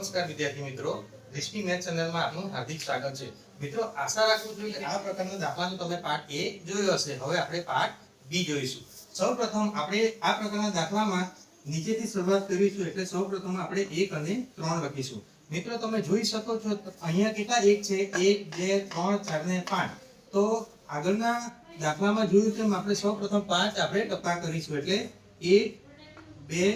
નમસ્કાર વિદ્યાર્થી મિત્રો, દૃષ્ટિ મેથ ચેનલમાં આપનું હાર્દિક સ્વાગત છે। મિત્રો, આશા રાખું છું કે આ પ્રકારના દાખલાનો તમે પાર્ટ A જોયો હશે। હવે આપણે પાર્ટ B જોઈશું। સૌપ્રથમ આપણે આ પ્રકારના દાખલામાં નીચેથી શરૂઆત કરીશું, એટલે સૌપ્રથમ આપણે 1 અને 3 લખીશું। મિત્રો, તમે જોઈ શકો છો અહીંયા કેટલા 1 છે? 1 2 3 4 ને 5। તો આગળના દાખલામાં જોયું તેમ આપણે સૌપ્રથમ 5 આપણે ટપકા કરીશું, એટલે 1 2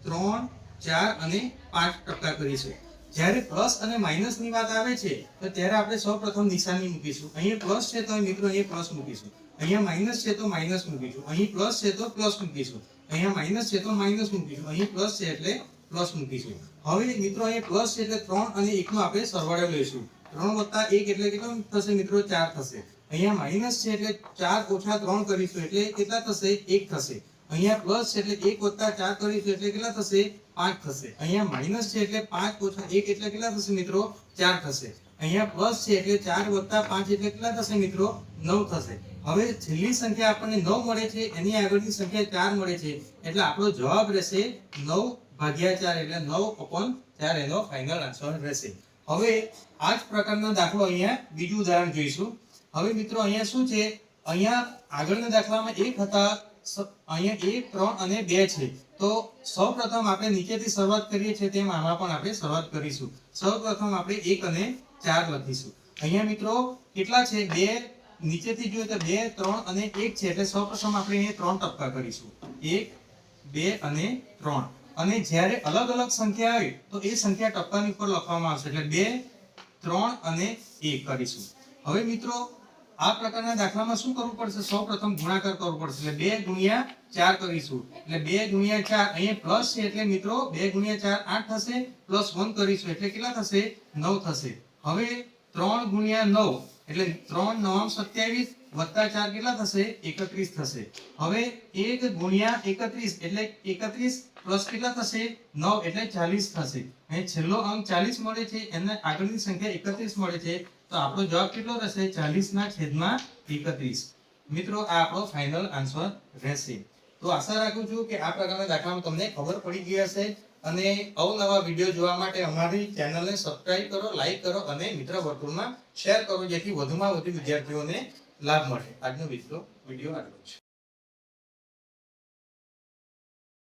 3 4 અને 5 ટપકા કરીશું। જ્યારે પ્લસ અને માઈનસ ની વાત આવે છે તો ત્યારે આપણે સૌપ્રથમ નિશાની મૂકીશું। અહીંયા પ્લસ છે તો મિત્રો અહીંયા પ્લસ મૂકીશું, અહીંયા માઈનસ છે તો માઈનસ મૂકીશું, અહીં પ્લસ છે તો પ્લસ મૂકીશું, અહીંયા માઈનસ છે તો માઈનસ મૂકીશું, અહીં પ્લસ છે એટલે પ્લસ મૂકીશું। હવે મિત્રો અહીંયા પ્લસ છે એટલે 3 અને 1 નો આપણે સરવાળો લઈશું। 3 વત્તા 1 એટલે કેટલો થશે મિત્રો? 4 થશે। અહીંયા માઈનસ છે એટલે 4 ઓછા 3 કરીશું એટલે કેટલા થશે? 1 થશે। અહીંયા પ્લસ છે એટલે 1 વત્તા 4 કરીશું એટલે કેટલા થશે? 5 થશે। અહીંયા માઈનસ છે એટલે 5 ઓછા 1 એટલે કેટલા થશે મિત્રો? 4 થશે। અહીંયા પ્લસ છે એટલે 4 વત્તા 5 એટલે કેટલા થશે મિત્રો? 9 થશે। હવે છેલ્લી સંખ્યા આપણને 9 મળે છે, એની આગળની સંખ્યા 4 મળે છે, એટલે આપણો જવાબ રહેશે 9 ભાગ્યા 4 એટલે 9/4 એનો ફાઇનલ આન્સર રહેશે। હવે આ જ પ્રકારનો દાખલો અહીંયા બીજું ઉદાહરણ જોઈશું। હવે મિત્રો અહીંયા શું છે? અહીંયા આગળના દાખલામાં 1 હતા, અહીંયા 1 3 અને 2 છે। તો સૌપ્રથમ આપણે નીચેથી શરૂઆત કરીએ છીએ તેમ આમાં પણ આપણે શરૂઆત કરીશું। સૌપ્રથમ આપણે 1 અને 4 લખીશું। અહીંયા મિત્રો કેટલા છે? 2 નીચેથી જોઈએ તો 2 3 અને 1 છે, એટલે સૌપ્રથમ આપણે અહીંયા 3 ટપકા કરીશું, 1 2 અને 3। અને જ્યારે અલગ અલગ સંખ્યા આવે તો એ સંખ્યા ટપકાની ઉપર લખવામાં આવશે, એટલે 2 3 અને 1 કરીશું। હવે મિત્રો આ પ્રકારના દાખલામાં શું કરવું પડશે? સૌપ્રથમ ગુણાકાર કરવો પડશે, એટલે 2 ગુણ્યા 4 કરીશું, એટલે 2 ગુણ્યા 4 અહીંયા પ્લસ છે એટલે મિત્રો 2 ગુણ્યા 4 8 થશે, પ્લસ 1 કરીશું એટલે કેટલા થશે? 9 થશે। હવે 3 ગુણ્યા 9 એટલે 3 9 27 વત્તા 4 કેટલા થશે? 31 થશે। હવે 1 ગુણ્યા 31 એટલે 31 પ્લસ કેટલા થશે? 9 એટલે 40 થશે। અહીં છેલ્લો અંક 40 મળે છે, એને આગળની સંખ્યા 31 મળે છે, તો આપણો જવાબ કેટલો રહેશે? 40/31। મિત્રો, આ આપણો ફાઇનલ આન્સર રહેશે। તો આશા રાખું છું કે આ પ્રકારના દાખલામાં તમને ખબર પડી ગઈ હશે, અને અવનવા વિડીયો જોવા માટે અમારી ચેનલને સબસ્ક્રાઇબ કરો, લાઈક કરો અને મિત્ર વર્તુળમાં શેર કરો, જેથી વધુમાં વધુ વિદ્યાર્થીઓને લાભ મળે। આજનો વિડીયો આટલો છે।